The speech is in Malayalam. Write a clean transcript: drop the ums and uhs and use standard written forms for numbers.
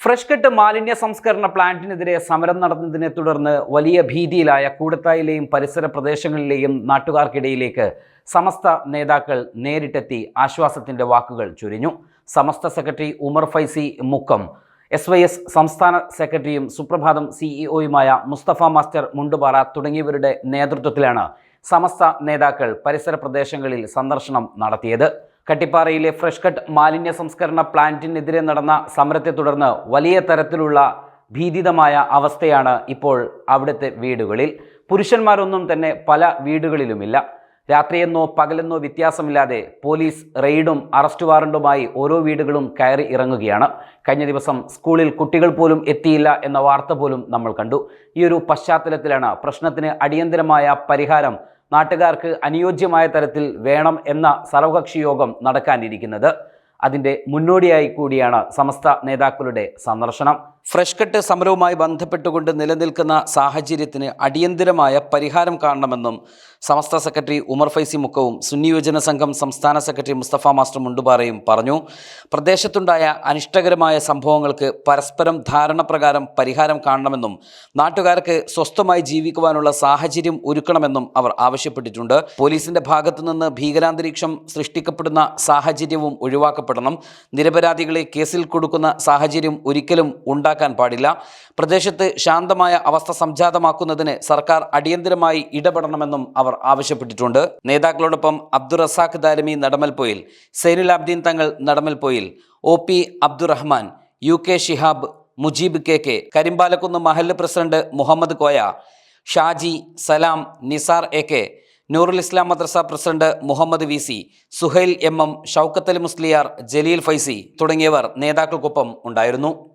ഫ്രഷ് കട്ട് മാലിന്യ സംസ്കരണ പ്ലാന്റിനെതിരെ സമരം നടന്നതിനെ തുടർന്ന് വലിയ ഭീതിയിലായ കൂടത്തായിലെയും പരിസര പ്രദേശങ്ങളിലെയും നാട്ടുകാർക്കിടയിലേക്ക് സമസ്ത നേതാക്കൾ നേരിട്ടെത്തി ആശ്വാസത്തിന്റെ വാക്കുകൾ ചൊരിഞ്ഞു. സമസ്ത സെക്രട്ടറി ഉമർ ഫൈസി മുക്കം, SYS സംസ്ഥാന സെക്രട്ടറിയും സുപ്രഭാതം CEO-യുമായ മുസ്തഫ മാസ്റ്റർ മുണ്ടുപാറ തുടങ്ങിയവരുടെ നേതൃത്വത്തിലാണ് സമസ്ത നേതാക്കൾ പരിസര പ്രദേശങ്ങളിൽ സന്ദർശനം നടത്തിയത്. കട്ടിപ്പാറയിലെ ഫ്രഷ് കട്ട് മാലിന്യ സംസ്കരണ പ്ലാന്റിനെതിരെ നടന്ന സമരത്തെ തുടർന്ന് വലിയ തരത്തിലുള്ള ഭീതിതമായ അവസ്ഥയാണ് ഇപ്പോൾ അവിടുത്തെ വീടുകളിൽ. പുരുഷന്മാരൊന്നും തന്നെ പല വീടുകളിലുമില്ല. രാത്രിയെന്നോ പകലെന്നോ വ്യത്യാസമില്ലാതെ പോലീസ് റെയ്ഡും അറസ്റ്റ് വാറണ്ടുമായി ഓരോ വീടുകളും കയറി ഇറങ്ങുകയാണ്. കഴിഞ്ഞ ദിവസം സ്കൂളിൽ കുട്ടികൾ പോലും എത്തിയില്ല എന്ന വാർത്ത പോലും നമ്മൾ കണ്ടു. ഈ ഒരു പശ്ചാത്തലത്തിലാണ് പ്രശ്നത്തിന് അടിയന്തരമായ പരിഹാരം നാട്ടുകാർക്ക് അനുയോജ്യമായ തരത്തിൽ വേണം എന്ന സർവകക്ഷി യോഗം നടക്കാനിരിക്കുന്നത്. അതിൻ്റെ മുന്നോടിയായി കൂടിയാണ് സമസ്ത നേതാക്കളുടെ സന്ദർശനം. ഫ്രഷ് കട്ട് സമരവുമായി ബന്ധപ്പെട്ടുകൊണ്ട് നിലനിൽക്കുന്ന സാഹചര്യത്തിന് അടിയന്തരമായ പരിഹാരം കാണണമെന്നും സമസ്ത സെക്രട്ടറി ഉമർ ഫൈസി മുക്കവും സുന്നി യുവജന സംഘം സംസ്ഥാന സെക്രട്ടറി മുസ്തഫ മാസ്റ്റർ മുണ്ടുപാറയും പറഞ്ഞു. പ്രദേശത്തുണ്ടായ അനിഷ്ടകരമായ സംഭവങ്ങൾക്ക് പരസ്പരം ധാരണ പ്രകാരം പരിഹാരം കാണണമെന്നും നാട്ടുകാർക്ക് സ്വസ്ഥമായി ജീവിക്കുവാനുള്ള സാഹചര്യം ഒരുക്കണമെന്നും അവർ ആവശ്യപ്പെട്ടിട്ടുണ്ട്. പോലീസിന്റെ ഭാഗത്തുനിന്ന് ഭീകരാന്തരീക്ഷം സൃഷ്ടിക്കപ്പെടുന്ന സാഹചര്യവും ഒഴിവാക്കപ്പെടണം. നിരപരാധികളെ കേസിൽ കൊടുക്കുന്ന സാഹചര്യം ഒരിക്കലും ഉണ്ടാക്കാൻ പാടില്ല. പ്രദേശത്ത് ശാന്തമായ അവസ്ഥ സംജാതമാക്കുന്നതിന് സർക്കാർ അടിയന്തരമായി ഇടപെടണമെന്നും അവർ ആവശ്യപ്പെട്ടിട്ടുണ്ട്. നേതാക്കളോടൊപ്പം അബ്ദുൾ റസാഖ് ദാരിമി നടമൽപ്പൊയിൽ, സൈനുൽ ആബ്ദീൻ തങ്ങൾ Nadammalpoyil, OP Abdurahman, UK Shihab, Mujeeb KK, Karimpalakkunnu മഹല്ല് president Muhammad Koya, Shaji, Salam, Nisar AK, Noorul Islam Madrasa president Muhammad VC, Suhail MM, Shoukath Ali Musliyar, Jaleel Faizy തുടങ്ങിയവർ നേതാക്കൾക്കൊപ്പം ഉണ്ടായിരുന്നു.